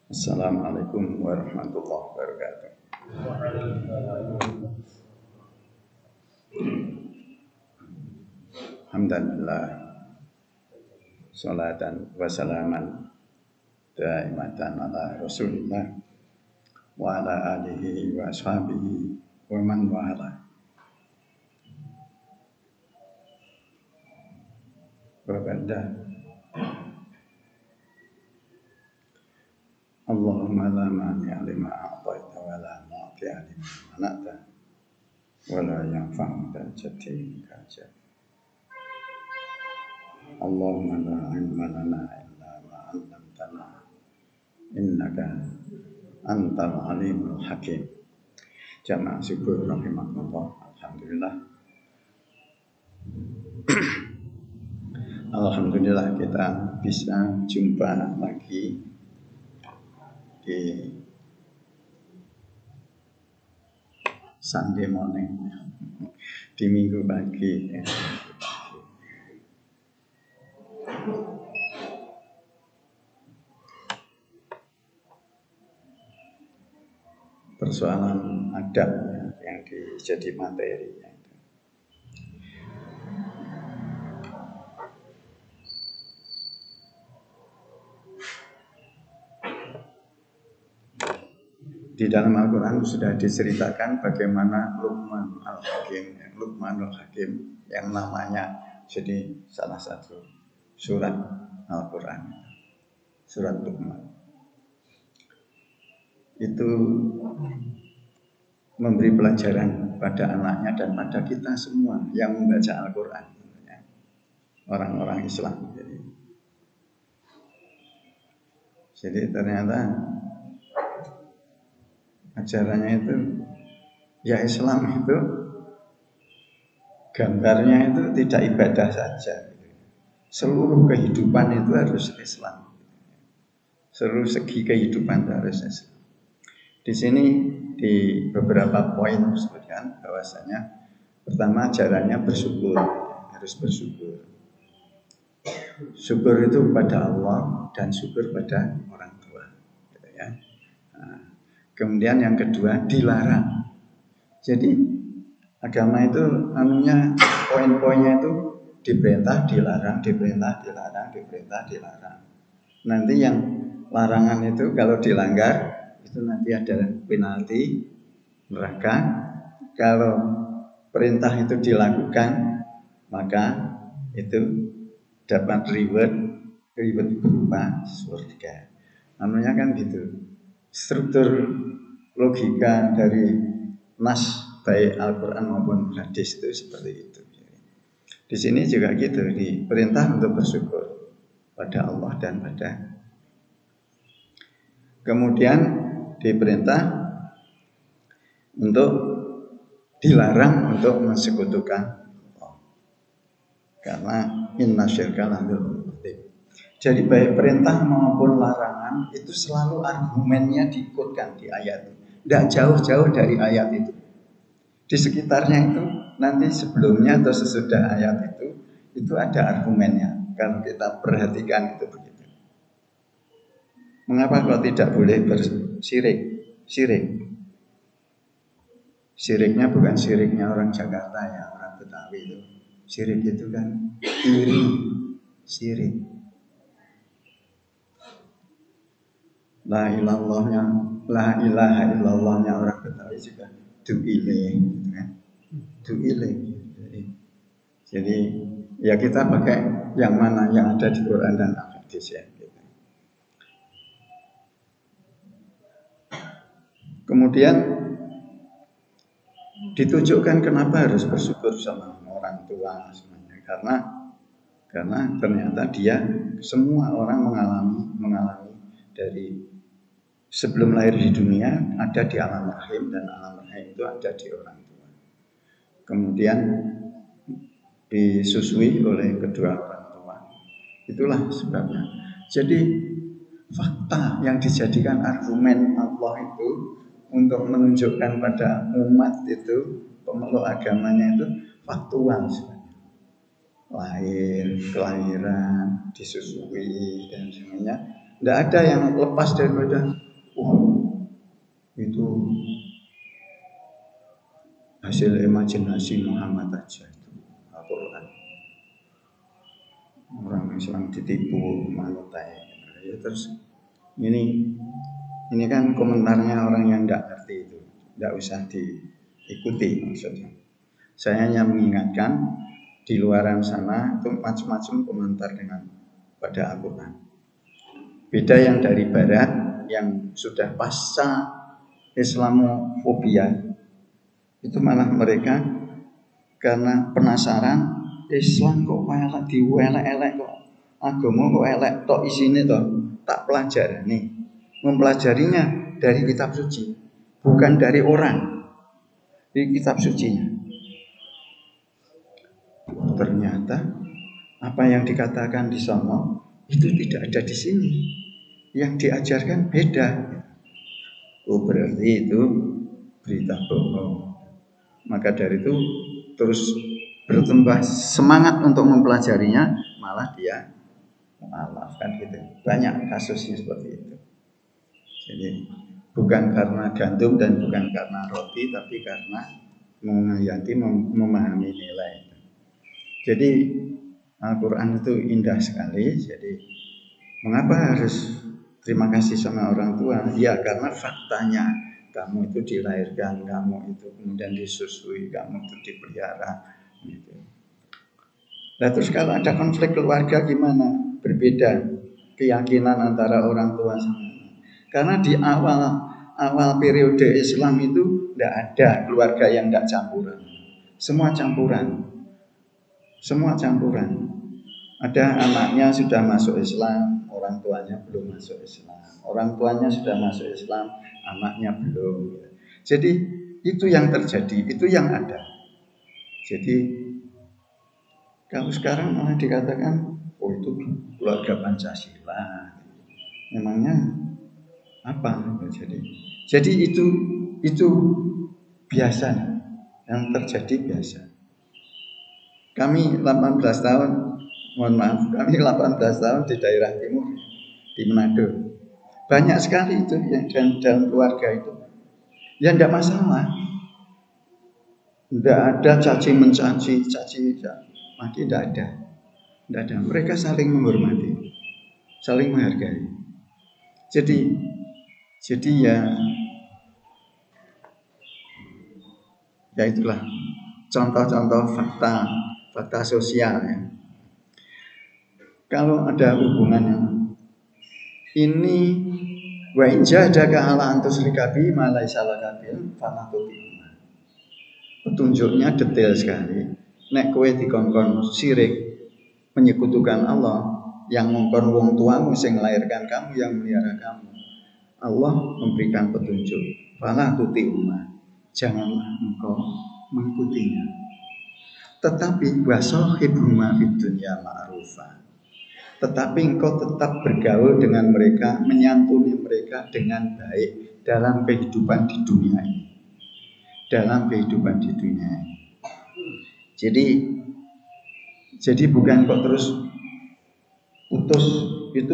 Assalamualaikum warahmatullahi wabarakatuh. Alhamdulillah, salatan wa salaman daimatan ala Rasulillah wa ala alihi wa ashabihi wa man wala. Wa ba'da. Allahumma la mani'a lima a'taita wa la mu'ti'a lima mana'ta wa la yanfa'u dzal jaddi minkal jadd. Allahumma la ilma lana illa ma 'allamtana innaka antal alimul hakim. Jamaah syukur rahimakumullah. Alhamdulillah. Alhamdulillah kita bisa jumpa lagi di Sunday morning, di minggu pagi. Persoalan adab yang jadi materinya. Di dalam Al-Quran sudah diceritakan bagaimana Luqmanul Hakim yang namanya jadi salah satu surat Al-Quran, surat Luqman. Itu memberi pelajaran pada anaknya dan pada kita semua yang membaca Al-Quran, orang-orang Islam. Jadi ternyata ajarannya itu, ya Islam itu gambarnya itu tidak ibadah saja. Seluruh kehidupan itu harus Islam. Seluruh segi kehidupan itu harus Islam. Di sini di beberapa poin disebutkan bahwasanya pertama ajarannya bersyukur, harus bersyukur. Syukur itu kepada Allah dan syukur pada orang tua, gitu ya. Nah, kemudian yang kedua dilarang. Jadi agama itu poin-poinnya itu diperintah, dilarang, diperintah, dilarang, diperintah, dilarang. Nanti yang larangan itu kalau dilanggar itu nanti ada penalti neraka. Kalau perintah itu dilakukan maka itu dapat reward berupa surga. Namanya kan gitu. Struktur logika dari nas baik Al-Quran maupun hadis itu seperti itu. Di sini juga gitu, diperintah untuk bersyukur pada Allah dan pada. Kemudian diperintah untuk dilarang untuk mensekutukan Allah. Karena inna syirka la dzulmun adzim. Jadi baik perintah maupun larangan itu selalu argumennya diikutkan di ayat. Tidak jauh-jauh dari ayat itu. Di sekitarnya itu nanti sebelumnya atau sesudah ayat itu ada argumennya. Kalau kita perhatikan itu begitu. Mengapa kalau tidak boleh bersirik? Sirik. Syiriknya bukan syiriknya orang Jakarta ya, orang Betawi itu. Syirik itu kan iri, syirik. La ilaha illallahnya orang Betawi juga du'ile, gitu kan? Du'ile. Jadi ya kita pakai yang mana yang ada di Quran dan hadis ya. Gitu. Kemudian ditunjukkan kenapa harus bersyukur sama orang tua semuanya, karena ternyata dia semua orang mengalami dari sebelum lahir di dunia ada di alam rahim, dan alam rahim itu ada di orang tua. Kemudian disusui oleh kedua orang tua. Itulah sebabnya. Jadi fakta yang dijadikan argumen Allah itu untuk menunjukkan pada umat itu, pemeluk agamanya itu faktual sebenarnya. Lahir, kelahiran, disusui dan semuanya. Tidak ada yang lepas daripada itu hasil imajinasi Muhammad aja itu Al-Quran. Orang Islam ditipu manutai. Ya, terus ini kan komentarnya orang yang tidak ngerti itu, tidak usah diikuti maksudnya. Saya hanya mengingatkan di luaran sana itu macam-macam komentar dengan pada Al-Quran. Beda yang dari Barat yang sudah pasca Islamofobia, itu malah mereka karena penasaran Islam kok elek diwelek-elek kok, agama kok elek tok isine to, tak pelajari. Mempelajarinya dari kitab suci, bukan dari orang, di kitab sucinya. Ternyata apa yang dikatakan di sana itu tidak ada di sini. Yang diajarkan beda. Oh, berarti itu berita bohong. Maka dari itu terus bertambah semangat untuk mempelajarinya, malah dia mualaf kan gitu. Banyak kasusnya seperti itu. Jadi bukan karena gandum dan bukan karena roti, tapi karena menghayati, memahami nilai itu. Jadi Al-Quran itu indah sekali. Jadi mengapa harus terima kasih sama orang tua? Ya karena faktanya kamu itu dilahirkan, kamu itu kemudian disusui, kamu itu dipelihara gitu. Nah terus kalau ada konflik keluarga gimana? Berbeda keyakinan antara orang tua sama anak. Karena di awal periode Islam itu tidak ada keluarga yang tidak campuran. Semua campuran. Ada anaknya sudah masuk Islam, orang tuanya belum masuk Islam. Orang tuanya sudah masuk Islam, anaknya belum. Jadi itu yang terjadi, itu yang ada. Jadi kalau sekarang malah dikatakan, oh itu keluarga Pancasila. Memangnya apa? Jadi itu biasa, yang terjadi biasa. Kami 18 tahun, mohon maaf, kami 18 tahun di daerah timur, di Manado. Banyak sekali itu yang dalam keluarga itu. Ya tidak masalah. Tidak ada caci mencaci, maki tidak ada. Mereka saling menghormati, saling menghargai. Jadi ya itulah contoh-contoh fakta sosial ya. Kalau ada hubungannya ini wa in jahadaka ala an tusyrika bi ma laysa laka bil fala tuti'huma. Petunjuknya detail sekali. Nek kowe dikongkon syirik menyekutukan Allah, yang ngongkon wong tuamu sing melahirkan kamu, yang melihara kamu, Allah memberikan petunjuk. Fala tuti'huma. Janganlah engkau mengikutinya. Tetapi wasahibhuma fid dunya ma'rufa. Tetapi engkau tetap bergaul dengan mereka, menyantuni mereka dengan baik dalam kehidupan di dunia ini. Jadi bukan kok terus putus itu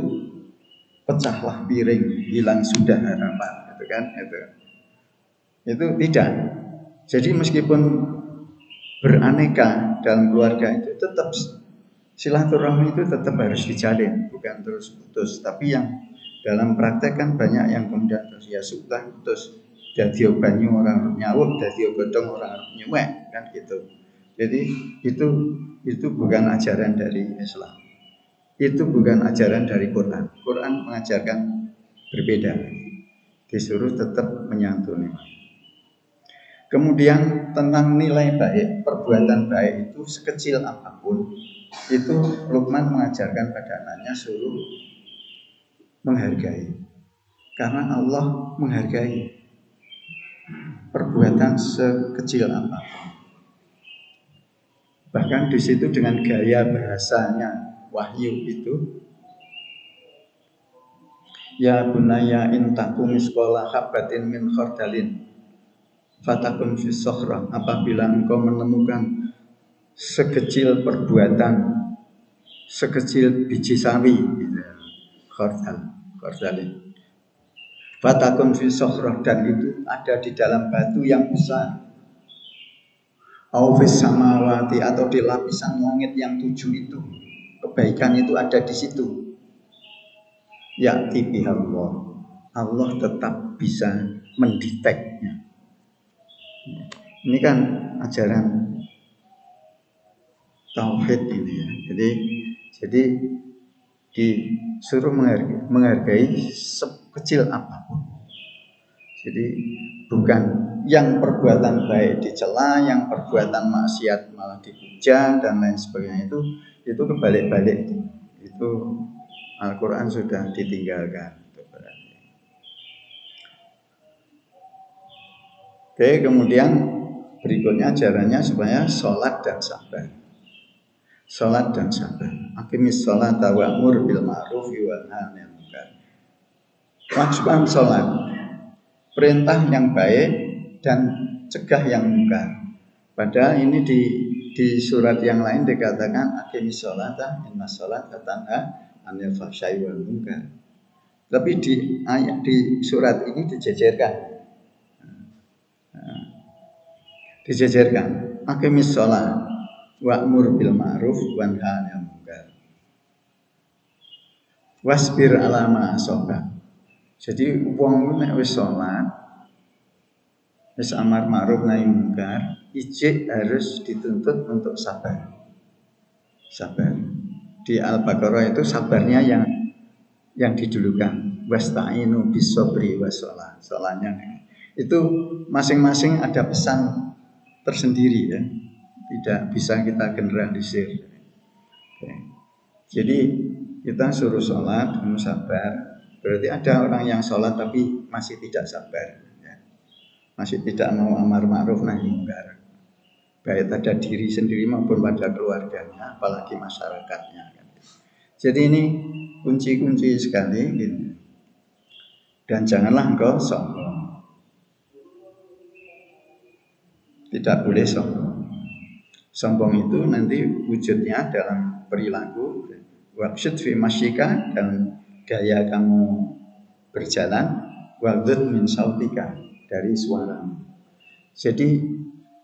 pecahlah piring, hilang sudah harapan, gitu kan? Itu tidak. Jadi meskipun beraneka dalam keluarga itu tetap silaturahmi itu tetap harus dijalin, bukan terus putus. Tapi yang dalam praktek kan banyak yang kemudian terus ya sudah putus, jadi banyu orang nyawuk, jadi godong orang nyuwek kan gitu. Jadi itu bukan ajaran dari Islam. Itu bukan ajaran dari Quran. Quran mengajarkan berbeda. Disuruh tetap menyantuni. Kemudian tentang nilai baik, perbuatan baik itu sekecil apapun, itu Luqman mengajarkan pada anaknya suruh menghargai. Karena Allah menghargai perbuatan sekecil apapun. Bahkan di situ dengan gaya bahasanya wahyu itu, ya bunaya intakum misqala habatin min khardalin fatakun fis sokhrah, apabila engkau menemukan sekecil perbuatan, sekecil biji sawi, khardalin, fatakun fis sokhrah, dan itu ada di dalam batu yang besar, au fis samawati, atau di lapisan langit yang 7 itu, kebaikan itu ada di situ. Ya tibihallah, Allah tetap bisa mendeteknya. Ini kan ajaran tauhid ini ya. Jadi disuruh menghargai sekecil apapun. Jadi bukan yang perbuatan baik dicela, yang perbuatan maksiat malah dipuja dan lain sebagainya, itu kebalik-balik. Itu Al-Quran sudah ditinggalkan. Oke, kemudian berikutnya ajarannya supaya sholat dan sabar. Sholat dan sabar. Aqimis sholata wa'mur bil ma'ruf wa nahy 'anil munkar. Kewajiban sholat, perintah yang baik dan cegah yang munkar. Padahal ini di surat yang lain dikatakan aqimis sholata inna sholata tanha 'anil fahsya'i wal munkar. Tapi di ayat di surat ini dijejerkan. Aqimis sholat wa'mur bil ma'ruf wa nahy 'anil munkar wasbir 'ala ma asaba. Jadi wong nek wis sholat, wis amar ma'ruf nahi munkar, ijik harus dituntut untuk sabar. Sabar. Di Al-Baqarah itu sabarnya yang didulukan. Wasta'inu bis sabri was shalah. Sholahnya itu masing-masing ada pesan tersendiri ya, tidak bisa kita generalisir. Oke. Jadi kita suruh sholat, kamu sabar. Berarti ada orang yang sholat tapi masih tidak sabar, ya. Masih tidak mau amar ma'ruf nahi munkar, baik pada diri sendiri maupun pada keluarganya, apalagi masyarakatnya. Jadi ini kunci-kunci sekali, gitu. Dan janganlah engkau sombong. Tidak boleh sombong. Sombong itu nanti wujudnya dalam perilaku, waqsid fi masyika, dan gaya kamu berjalan, waqdud min sautika, dari suaramu. Jadi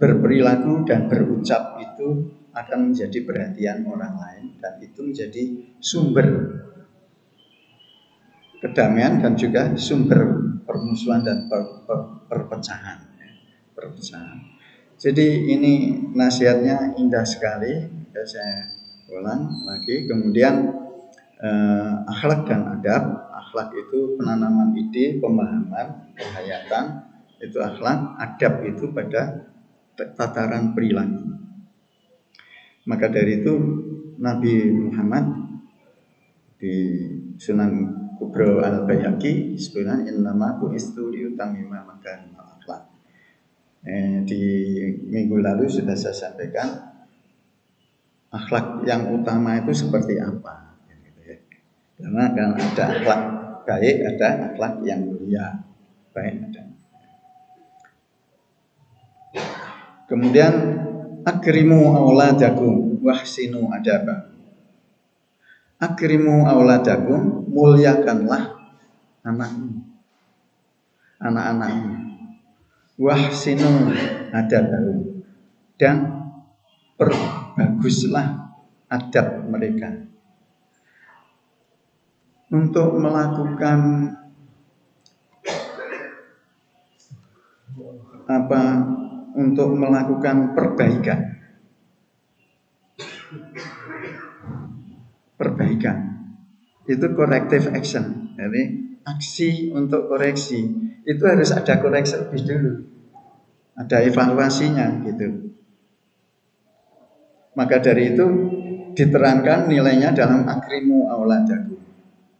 berperilaku dan berucap itu akan menjadi perhatian orang lain, dan itu menjadi sumber kedamaian dan juga sumber permusuhan dan perpecahan. Jadi ini nasihatnya indah sekali. Saya ulang lagi. Kemudian akhlak dan adab. Akhlak itu penanaman ide, pemahaman, penghayatan. Itu akhlak. Adab itu pada tataran perilaku. Maka dari itu Nabi Muhammad di Sunan Kubra Al-Baihaqi sebenarnya innama bu'istu liutammima makarimal akhlak. Di minggu lalu sudah saya sampaikan akhlak yang utama itu seperti apa. Karena kan ada akhlak baik, ada akhlak yang mulia. Baik ada. Kemudian akrimu auladakum wahsinu adaba. Akrimu auladakum, muliakanlah anak-anakmu. wahsinu adabahu, dan perbaguslah adab mereka. Untuk melakukan untuk melakukan perbaikan itu corrective action. Jadi aksi untuk koreksi itu harus ada koreksi lebih dulu, ada evaluasinya gitu. Maka dari itu diterangkan nilainya dalam akrimu auladakum,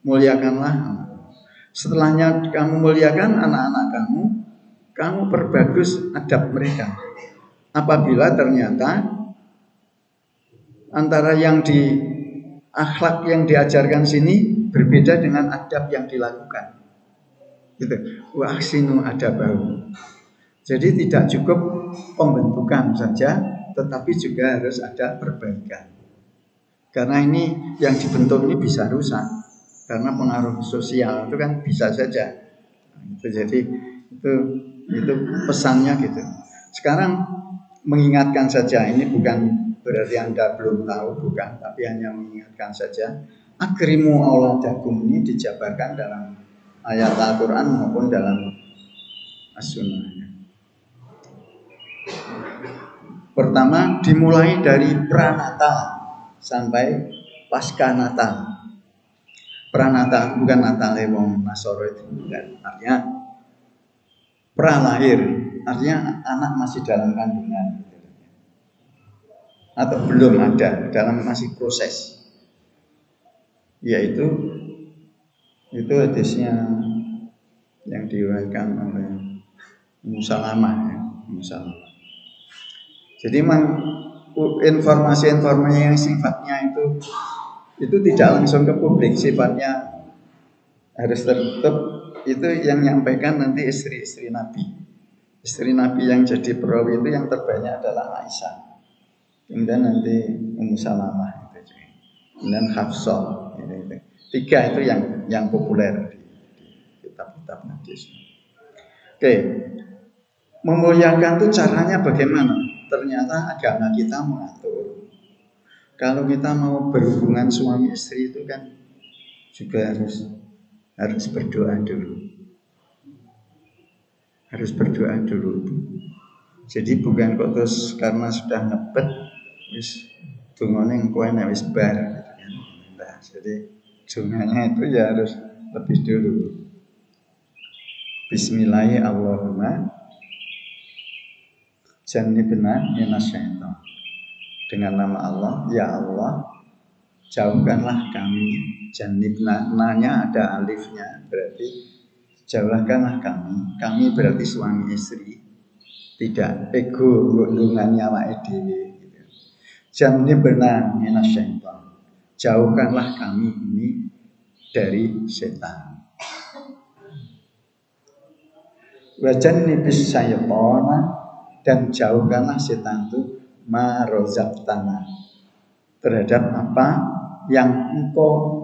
muliakanlah anak. Setelahnya kamu muliakan anak-anak kamu perbagus adab mereka. Apabila ternyata antara yang di akhlak yang diajarkan sini berbeda dengan adab yang dilakukan, gitu. Wa ahsinu adabahu. Jadi tidak cukup pembentukan saja, tetapi juga harus ada perbaikan. Karena ini yang dibentuk ini bisa rusak karena pengaruh sosial itu kan bisa saja. Jadi itu pesannya gitu. Sekarang mengingatkan saja, ini bukan berarti Anda belum tahu, bukan, tapi hanya mengingatkan saja. Akrimu auladakum ini dijabarkan dalam ayat Al-Quran maupun dalam As-Sunnah. Pertama dimulai dari pranatal sampai pasca Natal. Pranatal bukan Natal wong Nasoro itu, bukan. Artinya pralahir, artinya anak masih dalam kandungan atau belum ada, dalam masih proses. Yaitu itu hadisnya yang diriwayatkan oleh Musalamah ya, Musalamah. Jadi informasi-informasi yang sifatnya itu tidak langsung ke publik, sifatnya harus tertutup. Itu yang menyampaikan nanti istri-istri Nabi. Istri Nabi yang jadi perawi itu yang terbanyak adalah Aisyah. Kemudian nanti Ummu Salamah itu. Kemudian Hafsah itu. 3 itu yang populer di kitab-kitab hadis. Oke. Memuliakan itu caranya bagaimana? Ternyata agama kita mengatur. Kalau kita mau berhubungan suami istri itu kan juga harus berdoa dulu. Harus berdoa dulu. Jadi bukan kok terus karena sudah ngebet wis dungane engko enek wis bar gitu kan. Nah, jadi dunganya itu ya harus lebih dulu. Bismillahirrahmanirrahim. Allahumma jannibna minasyaitan. Dengan nama Allah, ya Allah, jauhkanlah kami. Jannibna, nanya ada alifnya, berarti jauhkanlah kami. Kami berarti suami istri. Tidak ego ngundungan nyawa dhewe gitu. Jannibna minasyaitan. Jauhkanlah kami ini dari setan. Wa jannibis syaitana, dan jauhkanlah setan itu marozaqtana, terhadap apa yang engkau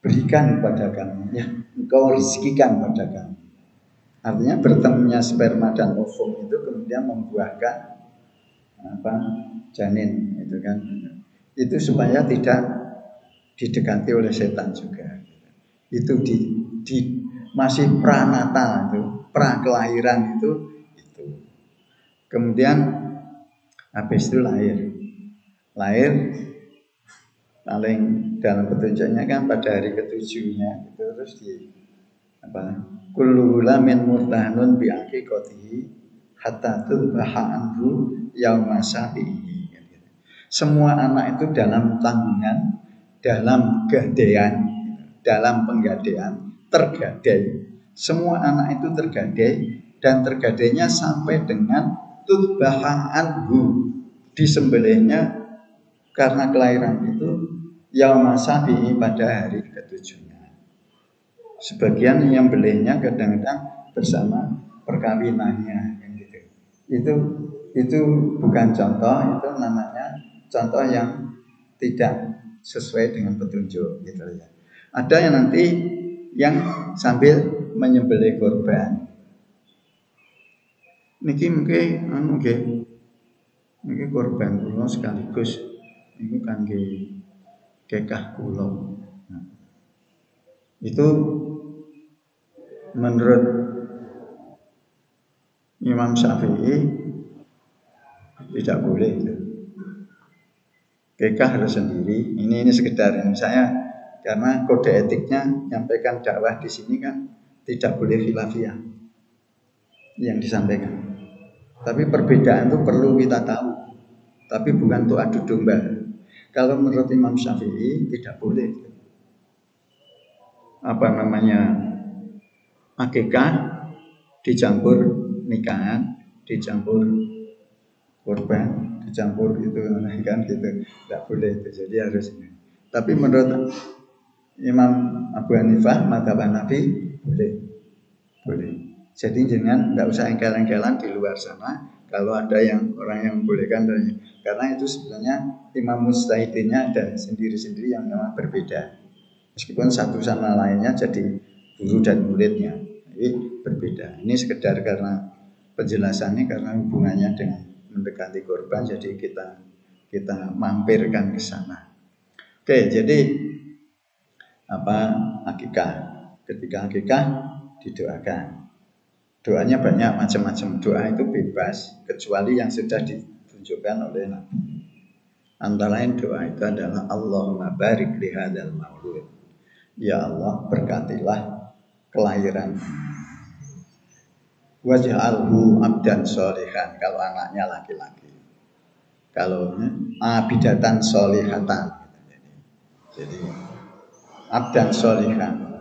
berikan kepada kami, ya engkau rezekikan kepada kami. Artinya bertemunya sperma dan ovum itu kemudian membuahkan janin itu kan. Itu supaya tidak didekati oleh setan juga. Itu di masih pranatal itu, pra kelahiran itu. Kemudian habis itu lahir paling dalam petunjuknya kan pada hari ke-7-nya itu terus kullu lamin murtahanun bi aqiqatihi hatta tudbaha anhu yauma sabihi. Semua anak itu dalam tanggungan, dalam gadean, dalam penggadean, tergadai. Semua anak itu tergadai dan tergadainya sampai dengan tudbaha anhu, disembelihnya karena kelahiran itu yauma sabihi, pada hari ke-7-nya. Sebagian yang belihnya kadang-kadang bersama perkawinannya gitu. Itu bukan contoh, itu namanya contoh yang tidak sesuai dengan petunjuk gitu ya. Ada yang nanti yang sambil menyembelih korban. niki niki korban kula sekaligus niku kangge kekah kula. Itu menurut Imam Syafi'i tidak boleh itu. Kekah harus sendiri. Ini sekedar ini saya karena kode etiknya menyampaikan dakwah di sini kan tidak boleh khilafiyah yang disampaikan. Tapi perbedaan itu perlu kita tahu. Tapi bukan untuk adu domba. Kalau menurut Imam Syafi'i tidak boleh. Akikah dicampur nikahan, dicampur korban, dicampur itu kan gitu. Tidak boleh itu. Jadi harus ini. Tapi menurut Imam Abu Hanifah, madzhab Hanafi boleh. Jadi jangan tidak usah engkel-engkelan di luar sana. Kalau ada orang yang membolehkan, karena itu sebenarnya imam mujtahidinnya ada sendiri-sendiri yang memang berbeda. Meskipun satu sama lainnya jadi guru dan muridnya, tapi berbeda. Ini sekedar karena penjelasannya karena hubungannya dengan mendekati korban, jadi kita mampirkan ke sana. Oke, jadi akikah? Ketika akikah didoakan. Doanya banyak macam-macam. Doa itu bebas kecuali yang sudah ditunjukkan oleh Nabi. Antara lain doa itu adalah Allahumma barik li hadzal maulud. Ya Allah, berkatilah kelahiran. Waj'alhu abdan sholihan kalau anaknya laki-laki. Kalau abidatan sholihatan. Jadi abdan sholihan.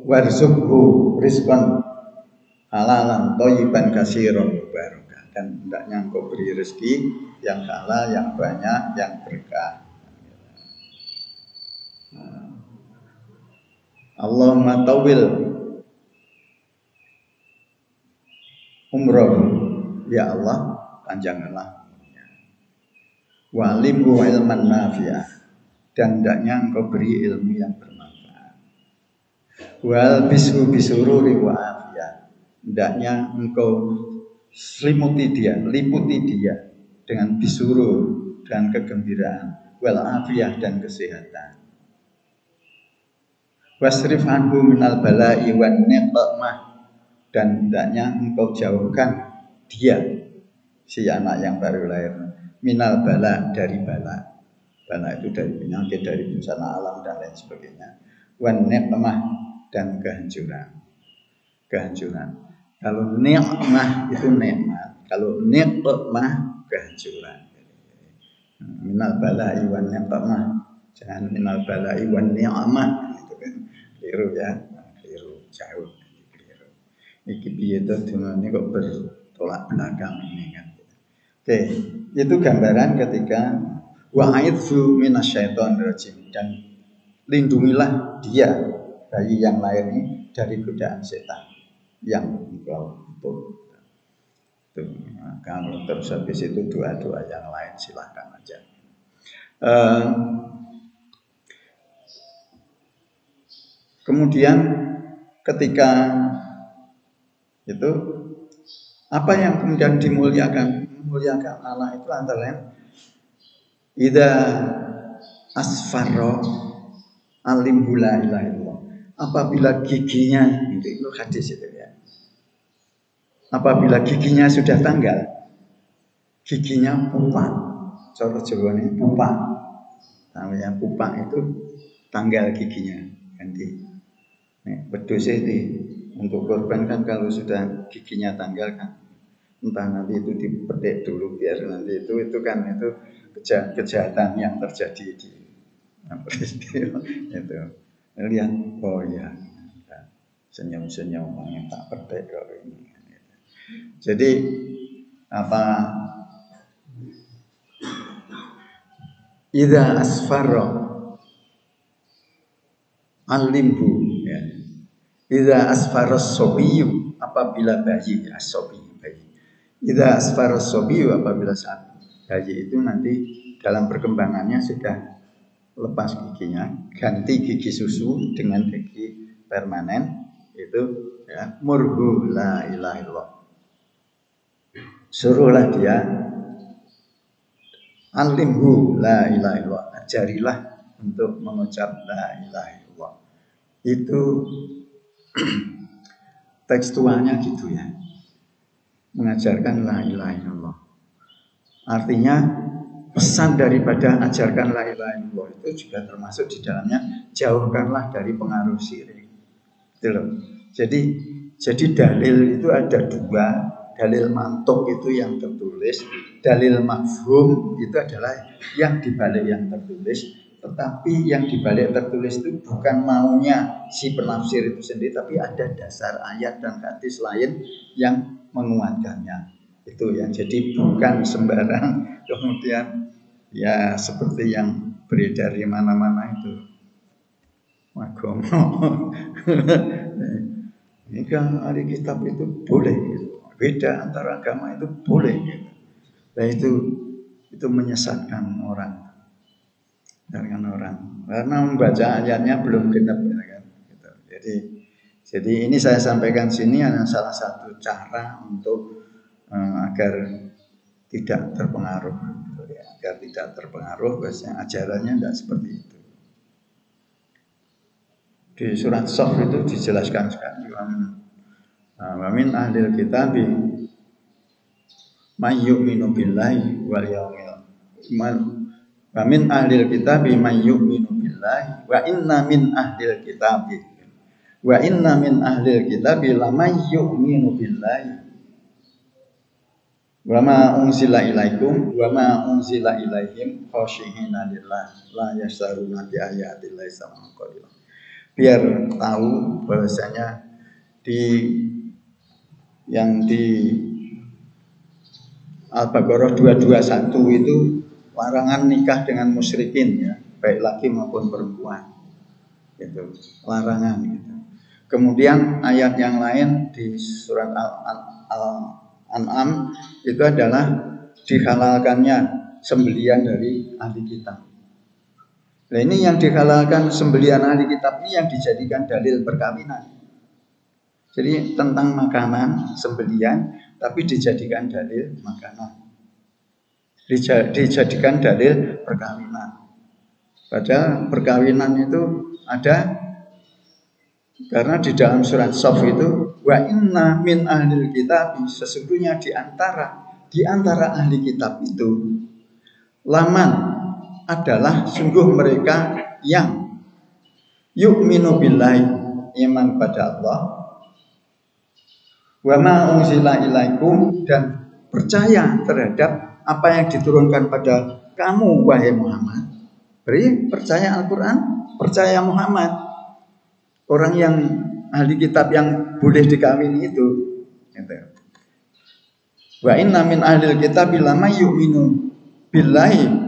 Warzuqhu rizqan halalan thayyiban katsiran mubarakah. Dan hendaknya engkau beri rezeki yang halal, yang banyak, yang berkah. Allahumma tawil umroh, ya Allah panjangkanlah umurnya. Wa alimhu ilman nafi'ah, dan hendaknya engkau beri ilmu yang bermanfaat. Wal bisu bisururi wa afiyah, hendaknya engkau liputi dia dengan bisurur dan kegembiraan, wal afiyah dan kesehatan. Wasrif anhu minal bala'i wan niqmah, dan hendaknya engkau jauhkan dia si anak yang baru lahir minal bala, dari bala. Bala itu dari penyakit, dari bencana alam dan lain sebagainya. Wan niqmah, dan kehancuran. Kalau nikmah itu nikmat, kalau nikmah kehancuran. Minal bala'i wan niqmah, jangan minal bala'i wan ni'mah. Keliru ya, jauh. Iki piye to ini kok bertolak belakang ini kan. Oke, itu gambaran ketika wa'idzu minasyaitonir rajim, dan lindungilah dia, bayi yang lahir ini, dari godaan setan yang engkau tuh. Nah, kalau terus habis itu doa-doa yang lain silakan aja. Kemudian ketika itu apa yang kemudian dimuliakan anak itu antara lain idza asfarra alimhu la ilaha illallah, apabila giginya itu hadis itu ya, apabila giginya sudah tanggal, giginya pupak, cara Jawa ini pupak, namanya pupak itu tanggal giginya ganti. Wedhus ini untuk korban kan kalau sudah giginya tanggal kan, entah nanti itu dipetik dulu biar nanti itu kan itu kejahatan yang terjadi di peristiwa itu. Lihat, oh ya, senyum-senyum yang tak petik kalau ini. Jadi idza asfarra alimbu ya. Idza asfaras sobiyu, apabila bayi bayi. Idza asfaras sobiyu, apabila saat bayi itu nanti dalam perkembangannya sudah lepas giginya, ganti gigi susu dengan gigi permanen, itu ya, murhu la ilaha illallah. Suruhlah dia, alimhu la ilaha illallah, ajarilah untuk mengucap la ilaha illallah. Itu tekstualnya gitu ya, mengajarkan la ilaha illallah. Artinya pesan daripada ajarkan la ilaha illallah itu juga termasuk di dalamnya jauhkanlah dari pengaruh syirik. Gitu loh. Jadi dalil itu ada dua, dalil mantuk itu yang tertulis, dalil mafhum itu adalah yang dibalik yang tertulis. Tetapi yang dibalik tertulis itu bukan maunya si penafsir itu sendiri, tapi ada dasar ayat dan hadis lain yang menguatkannya. Itu ya, jadi bukan sembarang kemudian ya seperti yang beredar di mana-mana itu magomo. Ini kan ahli kitab itu boleh gitu. Beda antara agama itu boleh gitu. Nah itu menyesatkan orang dengan orang karena membaca ayatnya belum genap kan gitu. Jadi ini saya sampaikan sini adalah salah satu cara untuk agar tidak terpengaruh gitu ya. Agar tidak terpengaruh bahwasanya ajarannya tidak seperti itu. Di surat Shaf itu dijelaskan sekali wa min ahlil kitabi may yu'minu billahi wal yaumil wa min ahlil kitabi may yu'minu billahi wa inna min ahlil kitabi lamay yu'minu billahi wa ma unzila ilaikum wa ma unzila ilaihim khashihina lillah la yasaruna bi ayatillahi sama qalila. Biar tahu bahwasanya yang di Al-Baqarah 221 itu larangan nikah dengan musyrikin ya, baik laki maupun perempuan. Gitu, larangan gitu. Kemudian ayat yang lain di surat Al-An'am itu adalah dihalalkannya sembelian dari ahli kitab. Nah ini yang dihalalkan sembelian ahli kitab ini yang dijadikan dalil perkawinan. Jadi tentang makanan sembelian tapi dijadikan dalil makanan. Dijadikan dalil perkawinan. Padahal perkawinan itu ada karena di dalam surat Shaf itu wa inna min ahlil kitab, sesungguhnya di antara ahli kitab itu laman adalah sungguh mereka yang yu'minu billahi, iman pada Allah, wa ma unzila ilaikum, dan percaya terhadap apa yang diturunkan pada kamu wahai Muhammad. Berarti percaya Al-Quran, percaya Muhammad. Orang yang ahli kitab yang boleh dikawini itu. Wa inna min ahlil kitab lama yu'minu billahi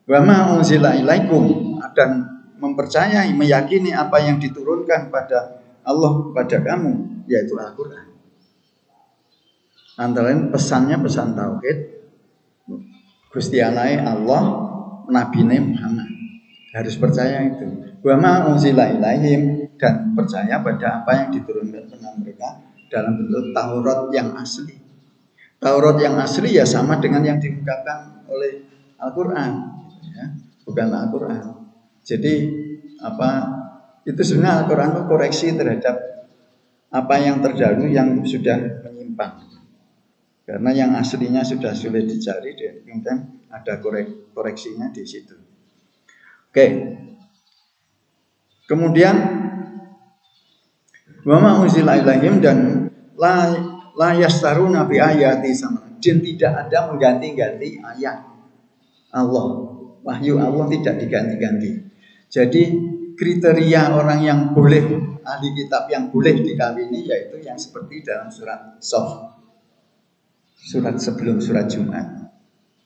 wa ma unzila ilaikum, dan mempercayai, meyakini apa yang diturunkan pada Allah pada kamu, yaitu Al-Quran. Antara lain pesannya pesan tauhid, Gusti Allah, Nabi Muhammad, harus percaya itu. Wa ma unzila ilaihim, dan percaya pada apa yang diturunkan kepada mereka dalam bentuk Taurat yang asli. Taurat yang asli ya sama dengan yang diungkapkan oleh Al-Quran, ya, bukan Al-Quran. Jadi itu sebenarnya Al-Quran itu koreksi terhadap apa yang terdahulu yang sudah menyimpang. Karena yang aslinya sudah sulit dicari, kemudian ada koreksinya di situ. Oke. Kemudian wa ma unzila ilaihim, dan la yastaruna bi ayati sama, dan tidak ada mengganti-ganti ayat Allah. Wahyu Allah tidak diganti-ganti. Jadi kriteria orang yang boleh, ahli kitab yang boleh dikawini, yaitu yang seperti dalam surat Shaf, surat sebelum surat Jumat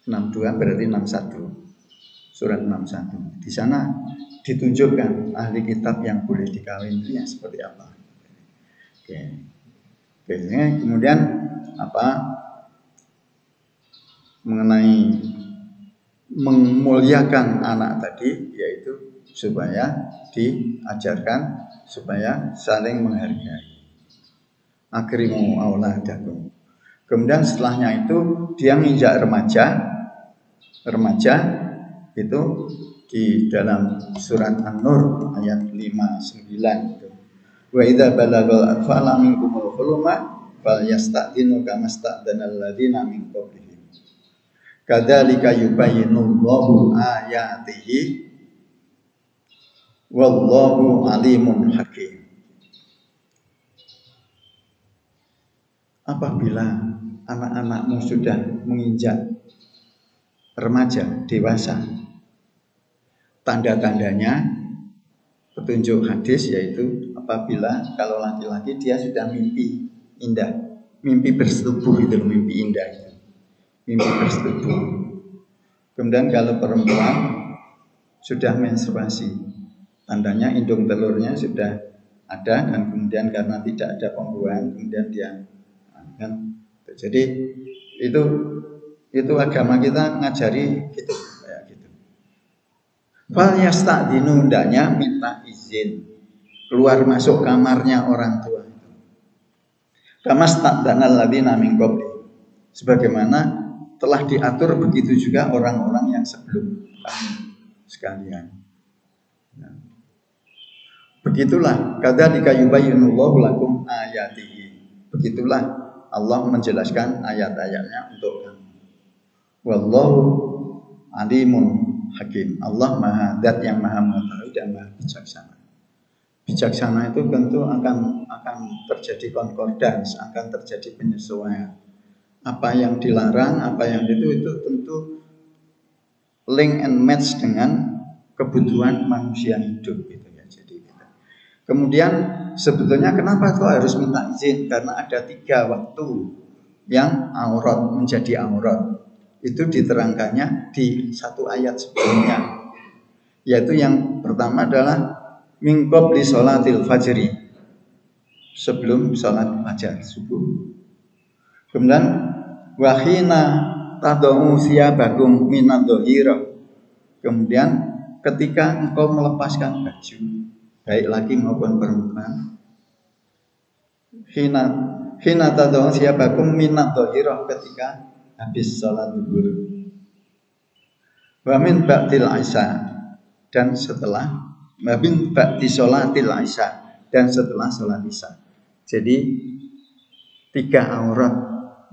62 berarti 61, surat 61. Di sana ditunjukkan ahli kitab yang boleh dikawin itu yang seperti apa. Oke. Kemudian mengenai memuliakan anak tadi, yaitu supaya diajarkan supaya saling menghargai. Akrimu auladakum. Kemudian setelahnya itu dia menginjak remaja itu di dalam surat An-Nur ayat 59 itu. Wa idza balagal atfala minkumul huluma falyasta'dinu kama sta'danal ladzina min qablihim. Kadzalika yubayyinullahu ayatihi wallahu alimun hakim. Apabila anak-anakmu sudah menginjak remaja, dewasa, tanda-tandanya petunjuk hadis yaitu apabila kalau laki-laki dia sudah mimpi indah, mimpi bersetubuh itu, mimpi indah itu, mimpi bersetubuh. Kemudian kalau perempuan sudah menstruasi, tandanya indung telurnya sudah ada dan kemudian karena tidak ada pembuahan kemudian dia kan. Jadi itu agama kita ngajari gitu kayak gitu. Fal yasta'dinu, hendaknya minta izin keluar masuk kamarnya orang tua itu. Kama sta'danal ladzina min qabli, sebagaimana telah diatur begitu juga orang-orang yang sebelum kami sekalian. Nah, begitulah kadzalika yubayyinullahu lakum ayatihi. Begitulah Allah menjelaskan ayat-ayatnya untuk kamu. Wallahu alimun hakim. Allah maha zat yang maha mengetahui dan maha bijaksana. Bijaksana itu tentu akan terjadi konkordans, akan terjadi penyesuaian. Apa yang dilarang, apa yang itu tentu link and match dengan kebutuhan manusia hidup gitu ya. Jadi gitu. Kemudian sebetulnya kenapa kok harus minta izin? Karena ada 3 waktu yang aurat, menjadi aurat. Itu diterangkannya di 1 ayat sebelumnya. Yaitu yang pertama adalah min qabli sholatil fajri, sebelum sholat fajar subuh. Kemudian wahina tad'u siyabakum minadh-dhahira. Kemudian ketika engkau melepaskan baju, baik laki maupun perempuan, hina tad'u siyabakum minadh-dhahira, ketika habis sholat zuhur. Wa min ba'dil isya, dan setelah wa min ba'di sholatil isya, dan setelah sholat isya. Jadi 3 aurat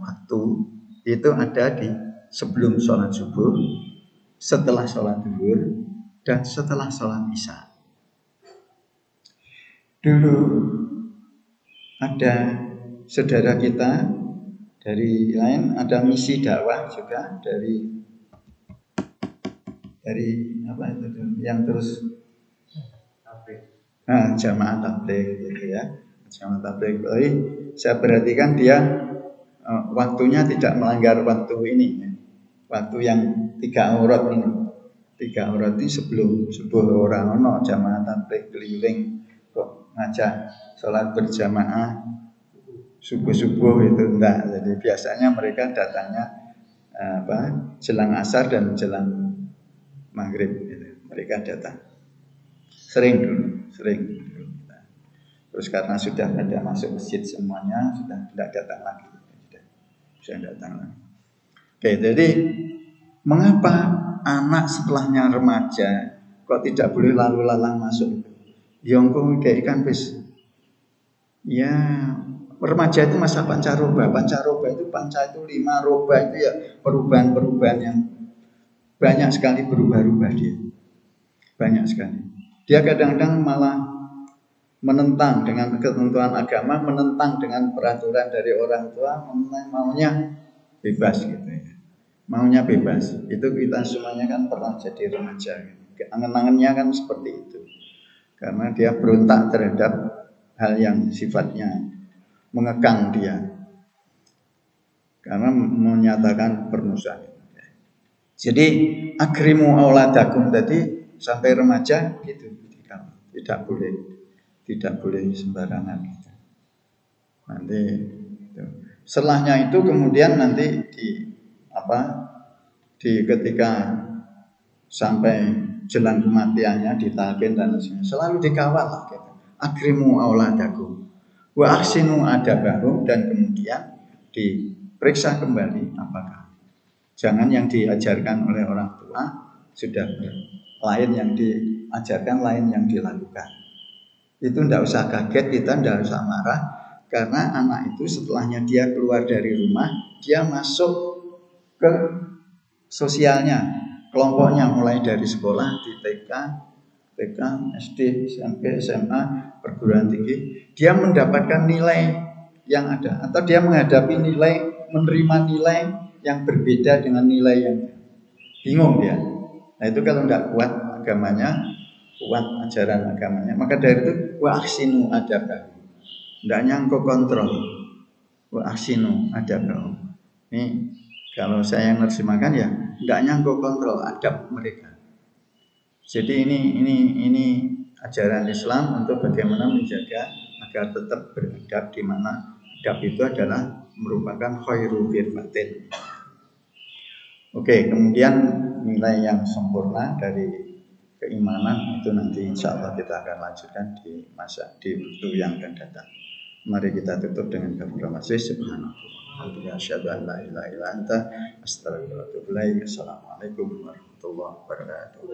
waktu itu ada di sebelum sholat subuh, setelah sholat zuhur, dan setelah sholat isya. Dulu ada saudara kita dari lain, ada misi dakwah juga dari apa itu yang terus jamaah tabligh gitu ya, jamaah tabligh. Jadi saya perhatikan dia waktunya tidak melanggar waktu ini ya. Waktu yang 3 aurat ini, 3 aurat ini sebelum subuh orang ono jamaah tabligh keliling kok ngajak sholat berjamaah subuh itu enggak. Jadi biasanya mereka datangnya jelang asar dan jelang maghrib gitu. Mereka datang sering dulu. Terus karena sudah pada masuk masjid semuanya, sudah tidak datang lagi. Sudah datang lagi. Oke, jadi mengapa anak setelahnya remaja kok tidak boleh lalu lalang masuk? Yongko kayak ikan pes. Ya, remaja itu masa pancaroba. Pancaroba itu 5, roba itu ya perubahan-perubahan yang banyak sekali, berubah-ubah dia. Banyak sekali. Dia kadang-kadang malah menentang dengan ketentuan agama, menentang dengan peraturan dari orang tua, maunya bebas gitu ya. Maunya bebas. Itu kita semuanya kan pernah jadi remaja. Angan-angannya kan seperti itu. Karena dia berontak terhadap hal yang sifatnya mengekang dia. Karena menyatakan permusuhan. Jadi akrimu auladakum tadi sampai remaja gitu, tidak boleh sembarangan gitu. Nanti gitu. Setelahnya itu kemudian nanti di ketika sampai jelang kematiannya ditalkin dan lain-lain. Selalu dikawal lah gitu. Akrimu auladakum wa ahsinu adabahum, dan kemudian diperiksa kembali apakah jangan yang diajarkan oleh orang tua sudah lain yang diajarkan, lain yang dilakukan. Itu tidak usah kaget, kita tidak usah marah, karena anak itu setelahnya dia keluar dari rumah, dia masuk ke sosialnya, kelompoknya, mulai dari sekolah di TK, SD, SMP, SMA, perguruan tinggi, dia mendapatkan nilai yang ada, atau dia menghadapi nilai, menerima nilai yang berbeda dengan nilai yang bingung dia. Nah itu kalau tidak kuat agamanya, kuat ajaran agamanya, maka dari itu wa ahsinu adabah, hendaknya engkau kontrol, wa ahsinu adabah. Ini kalau saya yang nerjemahkan ya, hendaknya engkau kontrol adab mereka. Jadi ini ajaran Islam untuk bagaimana menjaga agar tetap beradab, di mana adab itu adalah merupakan khairul firfatin. Oke, kemudian nilai yang sempurna dari keimanan itu nanti insya Allah kita akan lanjutkan di waktu yang akan datang. Mari kita tutup dengan kafirah masjid. Subhanallah, asyhadu an la ilaha illa anta, astaghfiruka wa atubu ilaik. Assalamualaikum warahmatullahi wabarakatuh.